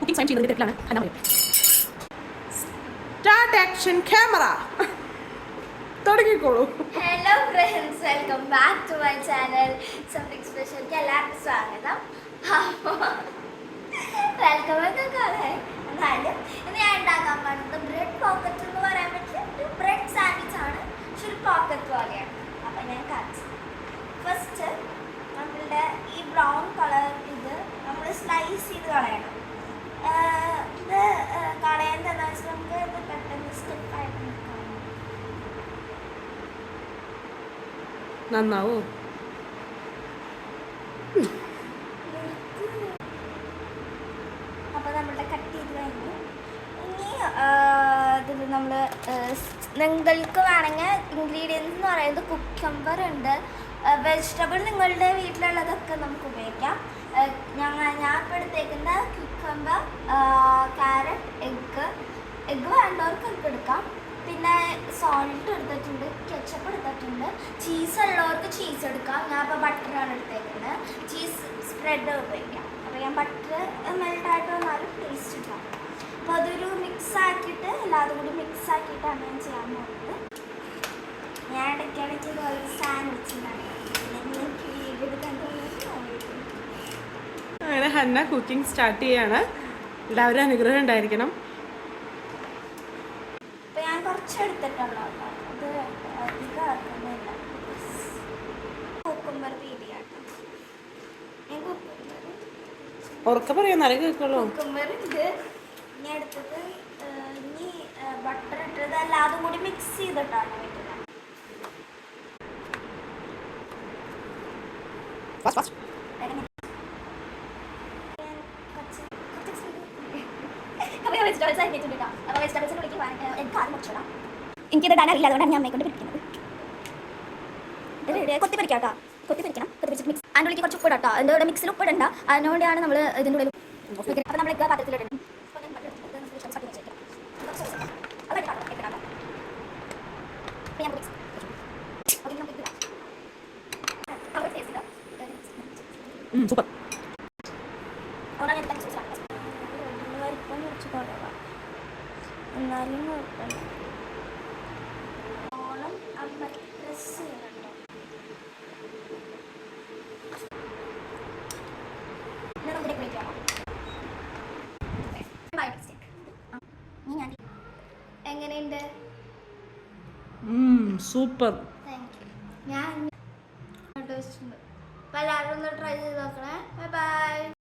Cooking സ്വയം ചെയ്യുന്നതിൻ്റെ തെറ്റിലാണ് ഹന്ന പറയും. സ്റ്റാർട്ട് ആക്ഷൻ ക്യാമറ തുടങ്ങിക്കോളൂ. Hello friends, welcome back to my channel something സ്പെഷ്യൽക്ക് എല്ലാവർക്കും സ്വാഗതം. വെൽക്കം എന്നാലും ഇന്ന് ഞാൻ ഉണ്ടാക്കാൻ പോകുന്നത് ബ്രെഡ് പോക്കറ്റ് എന്ന് പറയാൻ പറ്റില്ല, ഒരു ബ്രെഡ് സാൻഡ്വിച്ച് ആണ്. പക്ഷെ ഒരു പോക്കറ്റ് പോലെയാണ്. അപ്പം ഞാൻ കാണിച്ചു. ഫസ്റ്റ് നമ്മളുടെ ഈ ബ്രൗൺ കളർ ഇത് നമ്മൾ സ്ലൈസ് ചെയ്ത് കളയണം. ഇത് കളയുന്നതെന്ന് വെച്ചാൽ നമുക്ക് ഇത് പെട്ടെന്ന് സ്റ്റെപ്പായിട്ട് നിൽക്കാം. നന്നാവോ? അപ്പോൾ നമ്മളുടെ കട്ട് ചെയ്ത് കഴിഞ്ഞു. ഇനി ഇതിൽ നമ്മൾ നിങ്ങൾക്ക് വേണമെങ്കിൽ ഇൻഗ്രീഡിയൻസ് എന്ന് പറയുന്നത് കുക്കമ്പർ ഉണ്ട്, വെജിറ്റബിൾ നിങ്ങളുടെ വീട്ടിലുള്ളതൊക്കെ നമുക്ക് ഉപയോഗിക്കാം. ഞാൻ ഇപ്പോൾ എടുത്തേക്കുന്ന കുക്കമ്പർ, ക്യാരറ്റ്, എഗ്ഗ് വേണ്ടവർക്ക് എഗ്ഗ് എടുക്കാം. പിന്നെ സോൾട്ട് എടുത്തിട്ടുണ്ട്, കെച്ചപ്പ് എടുത്തിട്ടുണ്ട്, ചീസ് ഉള്ളവർക്ക് ചീസ് എടുക്കാം. ഞാൻ ഇപ്പോൾ ബട്ടറാണ് എടുത്തേക്കുന്നത്. ചീസ് സ്പ്രെഡ് ഉപയോഗിക്കാം. അപ്പോൾ ഞാൻ ബട്ടർ മെൽട്ടായിട്ട് വന്നാലും ടേസ്റ്റ് ഉണ്ടാകും. അപ്പോൾ അതൊരു മിക്സ് ആക്കിയിട്ട് എല്ലാതും കൂടി മിക്സ് ആക്കിയിട്ടാണ് ഞാൻ ചെയ്യാൻ പോകുന്നത്. ഞാൻ ഇടയ്ക്കിടയ്ക്ക് ഇതുപോലെ സാൻഡ്വിച്ച് ഉണ്ടാക്കി. അങ്ങനെ ഹന്ന കുക്കിംഗ് സ്റ്റാർട്ട് ചെയ്യാണ്. എല്ലാവരും അനുഗ്രഹം ഉണ്ടായിരിക്കണം. അപ്പോൾ ഞാൻ കുറച്ച് എടുത്തിട്ടുള്ളൂ. അത് അധികം ആക്കുന്നില്ല. കുക്കുംബർ പീരിയാട്ടോ. ഞാൻ ഉറക്കെ പറയാൻ കേൾക്കുള്ളൂ. കുക്കുംബർ ഇത് ഞാൻ എടുത്തത്. ഇനി ബട്ടർ ഇട്ടത് എല്ലാതും കൂടി മിക്സ് ചെയ്തിട്ടാണ് വെക്കുന്നത്. എനിക്കിത് ഇടാൻ അറിയില്ല, അതുകൊണ്ടാണ് ഞാൻ അമ്മയെ കൊണ്ട് പിടിക്കുന്നത്. കൊത്തി പിടിക്കാം, കൊത്തി പിടിക്കണം. മിക്സ് അതിൻ്റെ ഉള്ളിൽ കുറച്ച് ഉപ്പിടാം കേട്ടോ. എൻ്റെ ഇവിടെ മിക്സിൽ ഉപ്പിടണ്ട, അതിനോടെയാണ് നമ്മൾ ഇതിൻ്റെ ഉള്ളിൽ. അപ്പോൾ നമ്മൾ പാത്രത്തിലിടണം. സൂപ്പർ. എന്നാലും കുഴപ്പമില്ല. ഓണം അമ്മ ഡ്രസ് ചെയ്യുന്നുണ്ടോ? എങ്ങനെയുണ്ട്? സൂപ്പർ. Thank you. ഞാൻ എല്ലാവരും ഒന്ന് ട്രൈ ചെയ്ത് നോക്കണേ. Bye bye.